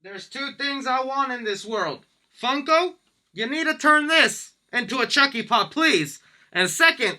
There's two things I want in this world. Funko, you need to turn this into a Chucky pop, please. And second,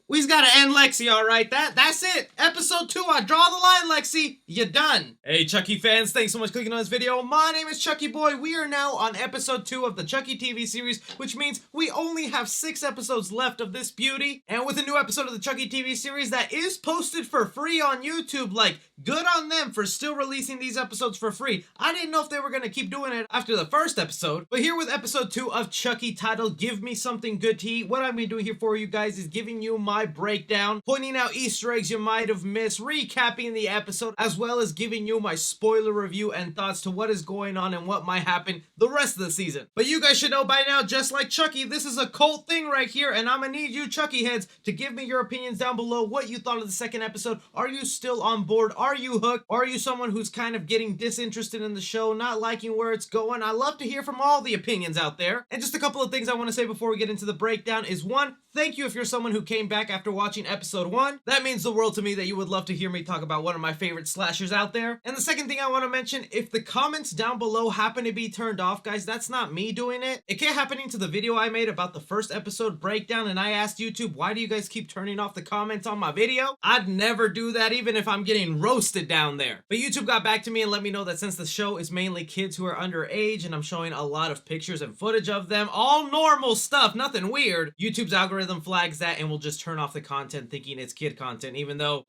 we's gotta end Lexy, alright? That's it. Episode 2, I draw the line, Lexy. You done. Hey, Chucky fans, thanks so much for clicking on this video. My name is Chucky Boy. We are now on episode 2 of the Chucky TV series, which means we only have 6 episodes left of this beauty. And with a new episode of the Chucky TV series that is posted for free on YouTube, like, good on them for still releasing these episodes for free. I didn't know if they were gonna keep doing it after the first episode, but here with episode 2 of Chucky titled Give Me Something Good to Eat, what I'm gonna be doing here for you guys is giving you my breakdown, pointing out Easter eggs you might have missed, recapping the episode, as well as giving you my spoiler review and thoughts to what is going on and what might happen the rest of the season. But you guys should know by now, just like Chucky, this is a cult thing right here, and I'm gonna need you Chucky heads to give me your opinions down below, what you thought of the second episode. Are you still on board? Are you hooked? Or are you someone who's kind of getting disinterested in the show, not liking where it's going? I love to hear from all the opinions out there. And just a couple of things I want to say before we get into the breakdown is one, thank you if you're someone who came back after watching episode 1. That means the world to me that you would love to hear me talk about one of my favorite slashers out there. And the second thing I want to mention, if the comments down below happen to be turned off, guys, that's not me doing it. It kept happening to the video I made about the first episode breakdown, and I asked YouTube, why do you guys keep turning off the comments on my video? I'd never do that even if I'm getting roasted down there. But YouTube got back to me and let me know that since the show is mainly kids who are underage and I'm showing a lot of pictures and footage of them, all normal stuff, nothing weird, YouTube's algorithm flags that and will just turn off the content thinking it's kid content, even though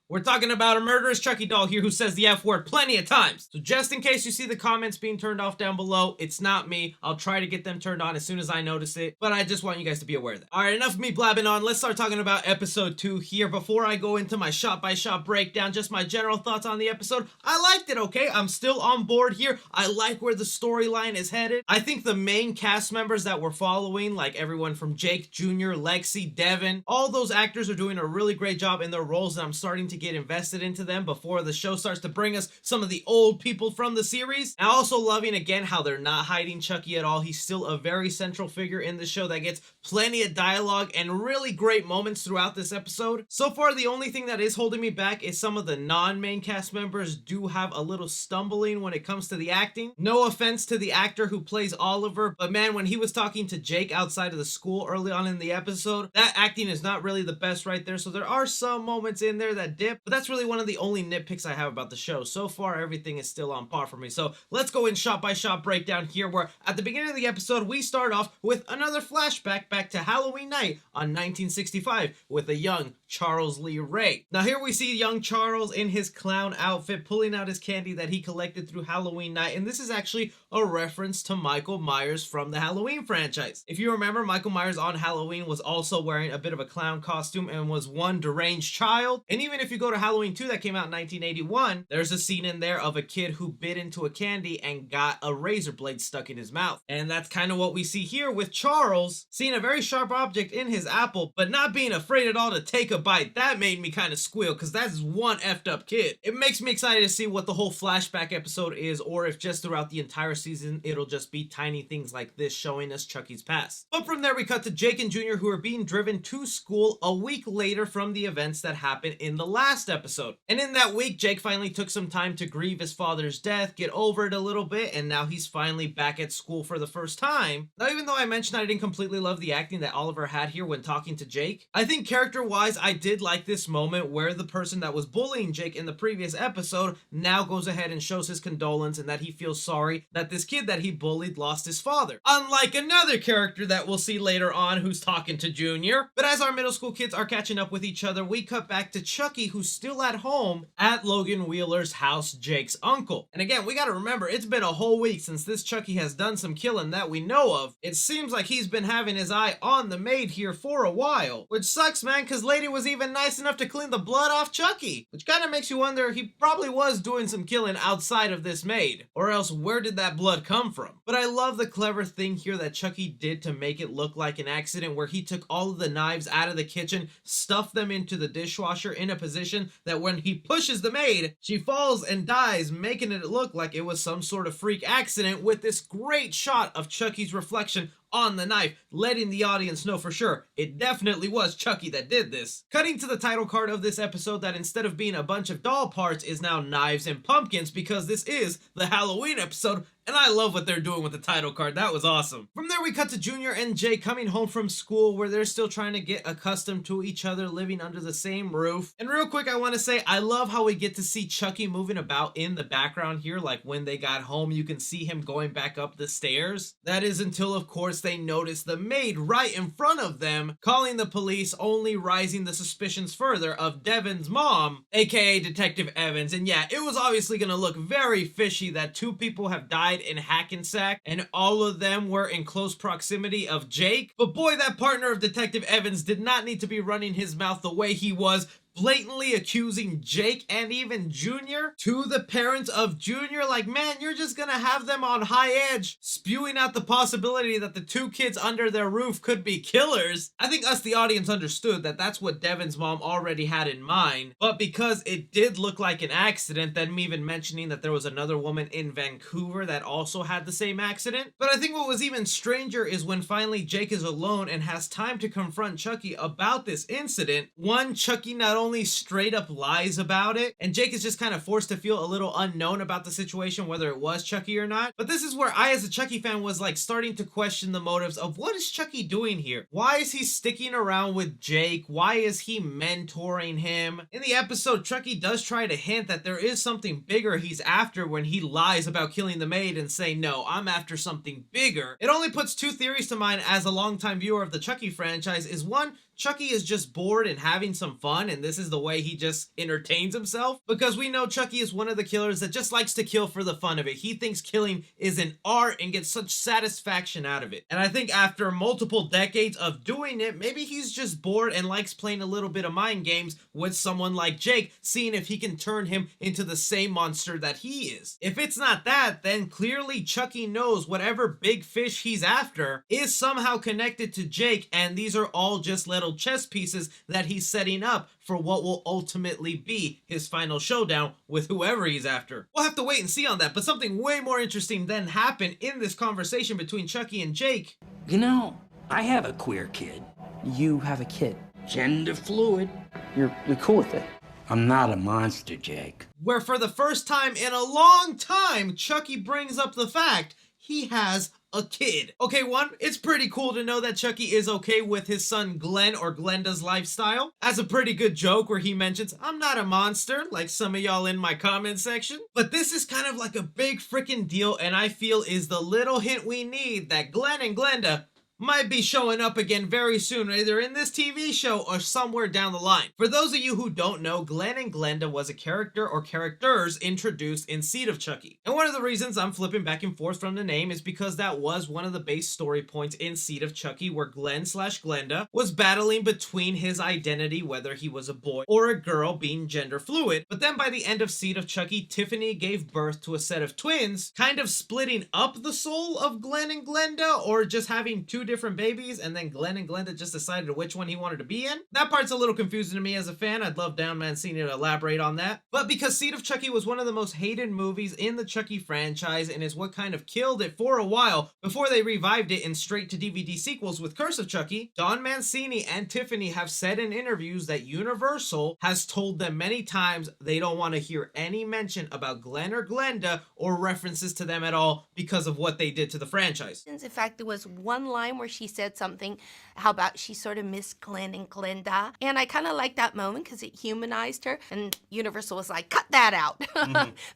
we're talking about a murderous Chucky doll here who says the F word plenty of times. So just in case you see the comments being turned off down below, it's not me. I'll try to get them turned on as soon as I notice it, but I just want you guys to be aware of that. Alright, enough of me blabbing on. Let's start talking about episode 2 here. Before I go into my shot-by-shot breakdown, just my general thoughts on the episode. I liked it, okay? I'm still on board here. I like where the storyline is headed. I think the main cast members that we're following, like everyone from Jake Jr., Lexy, Devin, all those actors are doing a really great job in their roles, and I'm starting to get invested into them before the show starts to bring us some of the old people from the series. And also loving again how they're not hiding Chucky at all. He's still a very central figure in the show that gets plenty of dialogue and really great moments throughout this episode. So far, the only thing that is holding me back is some of the non-main cast members do have a little stumbling when it comes to the acting. No offense to the actor who plays Oliver, but man, when he was talking to Jake outside of the school early on in the episode, that acting is not really the best right there. So there are some moments in there that dip, but that's really one of the only nitpicks I have about the show. So far, everything is still on par for me. So let's go in shot-by-shot breakdown here, where at the beginning of the episode, we start off with another flashback back to Halloween night on 1965 with a young Charles Lee Ray. Now here we see young Charles in his clown outfit pulling out his candy that he collected through Halloween night, and this is actually a reference to Michael Myers from the Halloween franchise. If you remember, Michael Myers on Halloween was also wearing a bit of a clown costume and was one deranged child. And even if you go to Halloween 2 that came out in 1981, there's a scene in there of a kid who bit into a candy and got a razor blade stuck in his mouth. And that's kind of what we see here with Charles seeing a very sharp object in his apple, but not being afraid at all to take a bite. That made me kind of squeal because that's one effed up kid. It makes me excited to see what the whole flashback episode is, or if just throughout the entire season it'll just be tiny things like this showing us Chucky's past. But from there we cut to Jake and Jr., who are being driven to school a week later from the events that happened in the last episode. And in that week, Jake finally took some time to grieve his father's death, get over it a little bit, and now he's finally back at school for the first time. Now, even though I mentioned I didn't completely love the acting that Oliver had here when talking to Jake, I think character-wise, I did like this moment where the person that was bullying Jake in the previous episode now goes ahead and shows his condolence and that he feels sorry that this kid that he bullied lost his father. Unlike another character that we'll see later on who's talking to Junior. But as our middle school kids are catching up with each other, we cut back to Chucky, who's still at home at Logan Wheeler's house, Jake's uncle. And again, we gotta remember, it's been a whole week since this Chucky has done some killing that we know of. It seems like he's been having his eye on the maid here for a while, which sucks, man, because lady was even nice enough to clean the blood off Chucky, which kind of makes you wonder he probably was doing some killing outside of this maid, or else where did that blood come from? But I love the clever thing here that Chucky did to make it look like an accident, where he took all of the knives out of the kitchen, stuffed them into the dishwasher in a position that when he pushes the maid, she falls and dies, making it look like it was some sort of freak accident, with this great shot of Chucky's reflection on the knife, letting the audience know for sure it definitely was Chucky that did this. Cutting to the title card of this episode that instead of being a bunch of doll parts is now knives and pumpkins, because this is the Halloween episode, and I love what they're doing with the title card. That was awesome. From there, we cut to Junior and Jake coming home from school, where they're still trying to get accustomed to each other living under the same roof. And real quick, I want to say I love how we get to see Chucky moving about in the background here. Like when they got home, you can see him going back up the stairs. That is until, of course, they notice the maid right in front of them, calling the police, only rising the suspicions further of Devin's mom, aka Detective Evans. And yeah, it was obviously going to look very fishy that 2 people have died in Hackensack, and all of them were in close proximity of Jake. But boy, that partner of Detective Evans did not need to be running his mouth the way he was, blatantly accusing Jake and even Junior to the parents of Junior. Like, man, you're just gonna have them on high edge, spewing out the possibility that the 2 kids under their roof could be killers. I think us, the audience, understood that that's what Devin's mom already had in mind, but because it did look like an accident, them even mentioning that there was another woman in Vancouver that also had the same accident. But I think what was even stranger is when finally Jake is alone and has time to confront Chucky about this incident. One, Chucky not only straight up lies about it, and Jake is just kind of forced to feel a little unknown about the situation, whether it was Chucky or not. But this is where I, as a Chucky fan, was like starting to question the motives of what is Chucky doing here? Why is he sticking around with Jake? Why is he mentoring him? In the episode, Chucky does try to hint that there is something bigger he's after when he lies about killing the maid and say, no, I'm after something bigger. It only puts 2 theories to mind as a longtime viewer of the Chucky franchise. Is one, Chucky is just bored and having some fun, and this is the way he just entertains himself, because we know Chucky is one of the killers that just likes to kill for the fun of it. He thinks killing is an art and gets such satisfaction out of it. And I think after multiple decades of doing it, maybe he's just bored and likes playing a little bit of mind games with someone like Jake, seeing if he can turn him into the same monster that he is. If it's not that, then clearly Chucky knows whatever big fish he's after is somehow connected to Jake, and these are all just little chess pieces that he's setting up for what will ultimately be his final showdown with whoever he's after. We'll have to wait and see on that, but something way more interesting then happened in this conversation between Chucky and Jake. You know, I have a queer kid. You have a kid. Gender fluid. You're cool with it. I'm not a monster, Jake. Where for the first time in a long time, Chucky brings up the fact he has a kid. Okay, one, it's pretty cool to know that Chucky is okay with his son Glenn or Glenda's lifestyle. As a pretty good joke where he mentions, I'm not a monster, like some of y'all in my comment section. But this is kind of like a big freaking deal, and I feel is the little hint we need that Glenn and Glenda might be showing up again very soon, either in this TV show or somewhere down the line. For those of you who don't know, Glenn and Glenda was a character or characters introduced in Seed of Chucky. And one of the reasons I'm flipping back and forth from the name is because that was one of the base story points in Seed of Chucky, where Glenn/Glenda was battling between his identity, whether he was a boy or a girl, being gender fluid. But then by the end of Seed of Chucky, Tiffany gave birth to a set of twins, kind of splitting up the soul of Glenn and Glenda, or just having 2 different babies, and then Glenn and Glenda just decided which one he wanted to be in. That part's a little confusing to me as a fan. I'd love Down Mancini to elaborate on that. But because Seed of Chucky was one of the most hated movies in the Chucky franchise and is what kind of killed it for a while before they revived it in straight-to-DVD sequels with Curse of Chucky, Don Mancini and Tiffany have said in interviews that Universal has told them many times they don't want to hear any mention about Glenn or Glenda or references to them at all because of what they did to the franchise. In fact, there was one line where she said something, how about she sort of missed Glenn and Glenda. And I kind of liked that moment because it humanized her. And Universal was like, cut that out.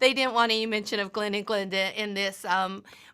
They didn't want any mention of Glenn and Glenda in this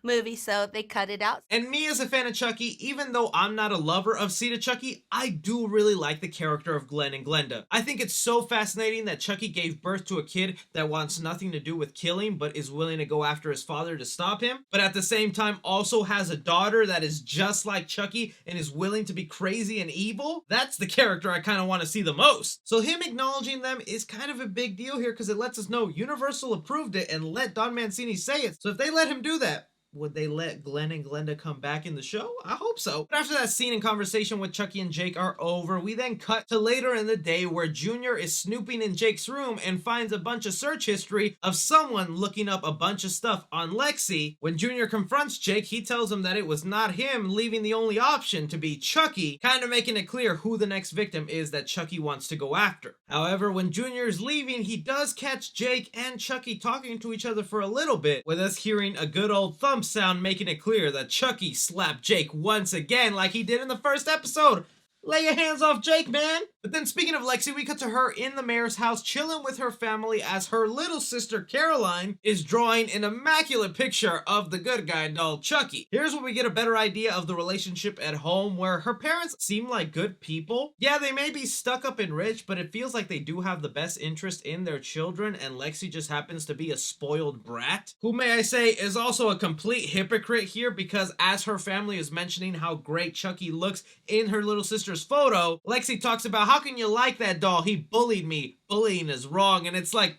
movie, so they cut it out. And me as a fan of Chucky, even though I'm not a lover of Seed of Chucky, I do really like the character of Glenn and Glenda. I think it's so fascinating that Chucky gave birth to a kid that wants nothing to do with killing, but is willing to go after his father to stop him, but at the same time also has a daughter that is just like Chucky and is willing to be crazy and evil. That's the character I kind of want to see the most. So him acknowledging them is kind of a big deal here, because it lets us know Universal approved it and let Don Mancini say it. So if they let him do that, Would they let Glenn and Glenda come back in the show? I hope so. But after that scene and conversation with Chucky and Jake are over, we then cut to later in the day where Junior is snooping in Jake's room and finds a bunch of search history of someone looking up a bunch of stuff on Lexy. When Junior confronts Jake, he tells him that it was not him, leaving the only option to be Chucky, kind of making it clear who the next victim is that Chucky wants to go after. However, when Junior is leaving, he does catch Jake and Chucky talking to each other for a little bit, with us hearing a good old thump sound making it clear that Chucky slapped Jake once again like he did in the first episode. Lay your hands off Jake, man. But then speaking of Lexy, we cut to her in the mayor's house chilling with her family as her little sister Caroline is drawing an immaculate picture of the good guy doll Chucky. Here's where we get a better idea of the relationship at home, where her parents seem like good people. Yeah, they may be stuck up and rich, but it feels like they do have the best interest in their children, and Lexy just happens to be a spoiled brat, who, may I say, is also a complete hypocrite here, because as her family is mentioning how great Chucky looks in her little sister's photo, Lexy talks about, how can you like that doll? He bullied me. Bullying is wrong. And it's like,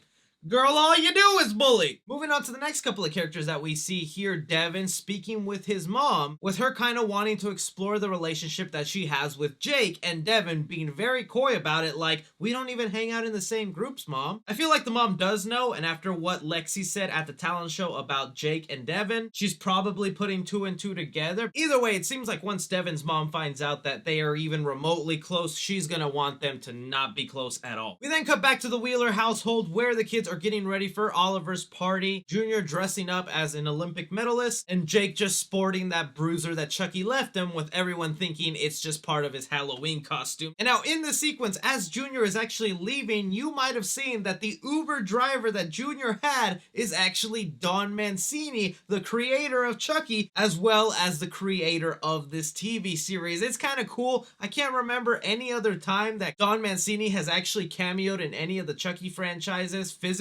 girl, all you do is bully. Moving on to the next couple of characters that we see here, Devin speaking with his mom, with her kind of wanting to explore the relationship that she has with Jake, and Devin being very coy about it, like, we don't even hang out in the same groups, Mom. I feel like the mom does know, and after what Lexy said at the talent show about Jake and Devin, she's probably putting two and two together. Either way, it seems like once Devin's mom finds out that they are even remotely close, she's gonna want them to not be close at all. We then cut back to the Wheeler household, where the kids are getting ready for Oliver's party, Junior dressing up as an Olympic medalist, and Jake just sporting that bruiser that Chucky left him, with everyone thinking it's just part of his Halloween costume. And now in the sequence, as Junior is actually leaving, you might have seen that the Uber driver that Junior had is actually Don Mancini, the creator of Chucky, as well as the creator of this TV series. It's kind of cool. I can't remember any other time that Don Mancini has actually cameoed in any of the Chucky franchises physically,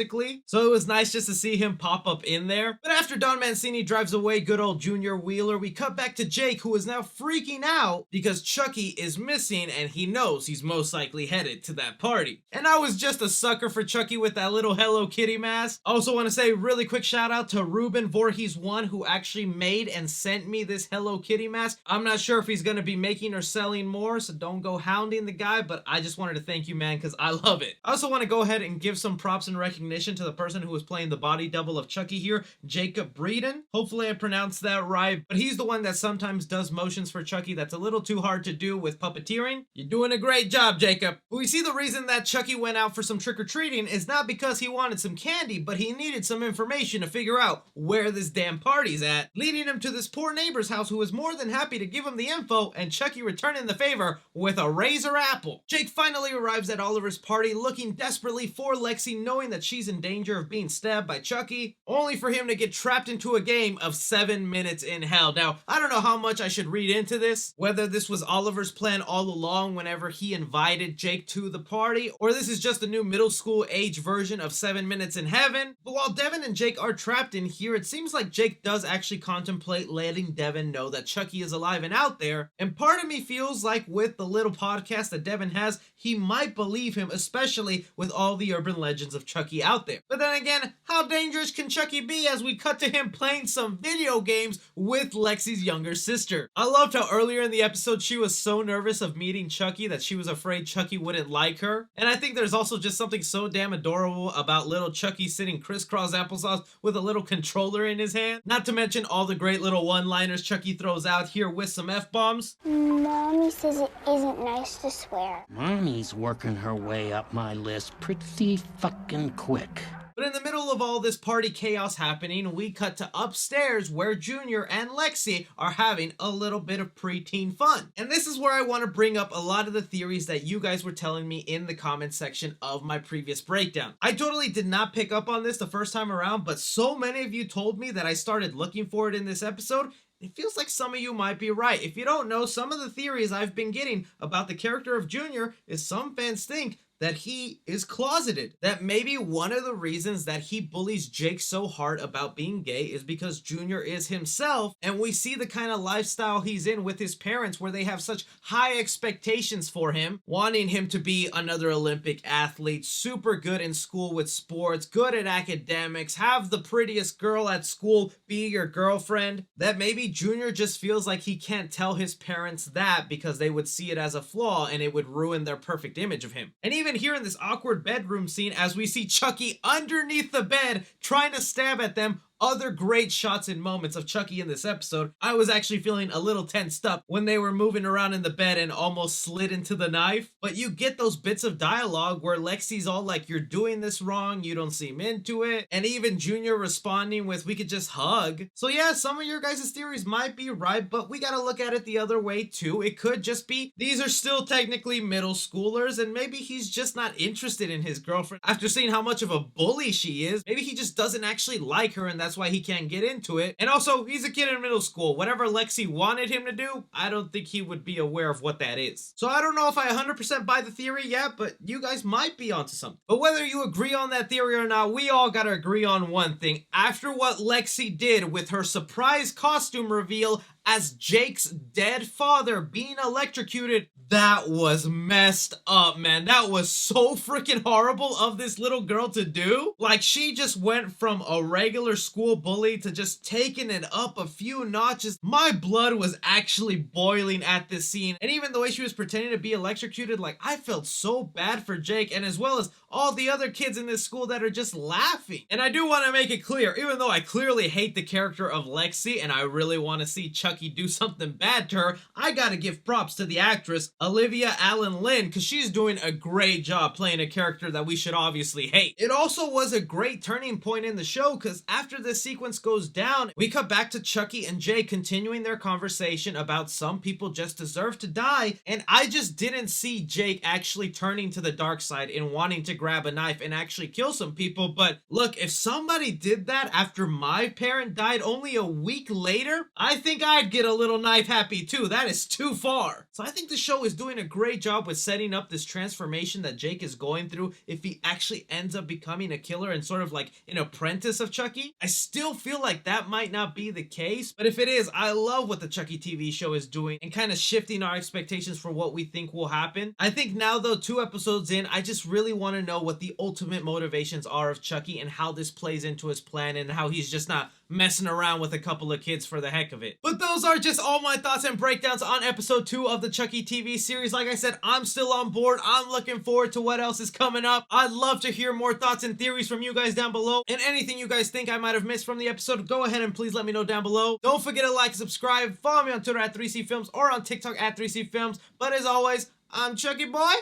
so it was nice just to see him pop up in there. But after Don Mancini drives away good old Junior Wheeler, we cut back to Jake, who is now freaking out because Chucky is missing and he knows he's most likely headed to that party. And I was just a sucker for Chucky with that little Hello Kitty mask. I also want to say really quick shout out to Ruben Voorhees 1, who actually made and sent me this Hello Kitty mask. I'm not sure if he's going to be making or selling more, so don't go hounding the guy, but I just wanted to thank you, man, because I love it. I also want to go ahead and give some props and recognition to the person who was playing the body double of Chucky here, Jacob Breeden. Hopefully I pronounced that right, but he's the one that sometimes does motions for Chucky that's a little too hard to do with puppeteering. You're doing a great job, Jacob. We see the reason that Chucky went out for some trick-or-treating is not because he wanted some candy, but he needed some information to figure out where this damn party's at, leading him to this poor neighbor's house who was more than happy to give him the info, and Chucky returning the favor with a razor apple. Jake finally arrives at Oliver's party looking desperately for Lexy, knowing that she's in danger of being stabbed by Chucky, only for him to get trapped into a game of 7 minutes in hell. Now, I don't know how much I should read into this, whether this was Oliver's plan all along whenever he invited Jake to the party, or this is just a new middle school age version of 7 Minutes in Heaven. But while Devin and Jake are trapped in here, it seems like Jake does actually contemplate letting Devin know that Chucky is alive and out there, and part of me feels like with the little podcast that Devin has, he might believe him, especially with all the urban legends of Chucky out there. But then again, how dangerous can Chucky be as we cut to him playing some video games with Lexy's younger sister? I loved how earlier in the episode she was so nervous of meeting Chucky that she was afraid Chucky wouldn't like her. And I think there's also just something so damn adorable about little Chucky sitting crisscross applesauce with a little controller in his hand. Not to mention all the great little one-liners Chucky throws out here with some F-bombs. Mommy says it isn't nice to swear. Mommy's working her way up my list pretty fucking quick. But in the middle of all this party chaos happening, we cut to upstairs where Junior and Lexy are having a little bit of preteen fun. And this is where I want to bring up a lot of the theories that you guys were telling me in the comment section of my previous breakdown. I totally did not pick up on this the first time around, but so many of you told me that I started looking for it in this episode. It feels like some of you might be right. If you don't know, some of the theories I've been getting about the character of Junior is some fans think that he is closeted. That maybe one of the reasons that he bullies Jake so hard about being gay is because Junior is himself, and we see the kind of lifestyle he's in with his parents where they have such high expectations for him, wanting him to be another Olympic athlete, super good in school with sports, good at academics, have the prettiest girl at school be your girlfriend. That maybe Junior just feels like he can't tell his parents that because they would see it as a flaw and it would ruin their perfect image of him. And even here in this awkward bedroom scene, as we see Chucky underneath the bed trying to stab at them, other great shots and moments of Chucky in this episode. I was actually feeling a little tensed up when they were moving around in the bed and almost slid into the knife. But you get those bits of dialogue where Lexy's all like, you're doing this wrong, you don't seem into it. And even Junior responding with, we could just hug. So yeah, some of your guys' theories might be right, but we gotta look at it the other way too. It could just be, these are still technically middle schoolers and maybe he's just not interested in his girlfriend after seeing how much of a bully she is. Maybe he just doesn't actually like her and that's why he can't get into it. And also, he's a kid in middle school. Whatever Lexy wanted him to do, I don't think he would be aware of what that is. So I don't know if I 100% buy the theory yet, but you guys might be onto something. But whether you agree on that theory or not, we all gotta agree on one thing. After what Lexy did with her surprise costume reveal as Jake's dead father being electrocuted, that was messed up, man. That was so freaking horrible of this little girl to do. Like, she just went from a regular school bully to just taking it up a few notches. My blood was actually boiling at this scene. And even the way she was pretending to be electrocuted, like, I felt so bad for Jake, and as well as all the other kids in this school that are just laughing. And I do want to make it clear, even though I clearly hate the character of Lexy and I really want to see Chucky do something bad to her, I gotta give props to the actress Olivia Allen Lynn, because she's doing a great job playing a character that we should obviously hate. It also was a great turning point in the show, because after this sequence goes down, we cut back to Chucky and Jay continuing their conversation about some people just deserve to die, and I just didn't see Jake actually turning to the dark side and wanting to grab a knife and actually kill some people. But look, if somebody did that after my parent died only a week later, I think I'd get a little knife happy too. That is too far. So I think the show is doing a great job with setting up this transformation that Jake is going through if he actually ends up becoming a killer and sort of like an apprentice of Chucky. I still feel like that might not be the case, but if it is, I love what the Chucky TV show is doing and kind of shifting our expectations for what we think will happen. I think now though, 2 episodes in, I just really want to know what the ultimate motivations are of Chucky and how this plays into his plan and how he's just not messing around with a couple of kids for the heck of it. But those are just all my thoughts and breakdowns on episode 2 of the Chucky TV series. Like I said, I'm still on board. I'm looking forward to what else is coming up. I'd love to hear more thoughts and theories from you guys down below, and anything you guys think I might have missed from the episode, go ahead and please let me know down below. Don't forget to like and subscribe. Follow me on Twitter at 3C Films or on TikTok at 3C Films. But as always, I'm Chucky Boy.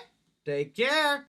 Take care.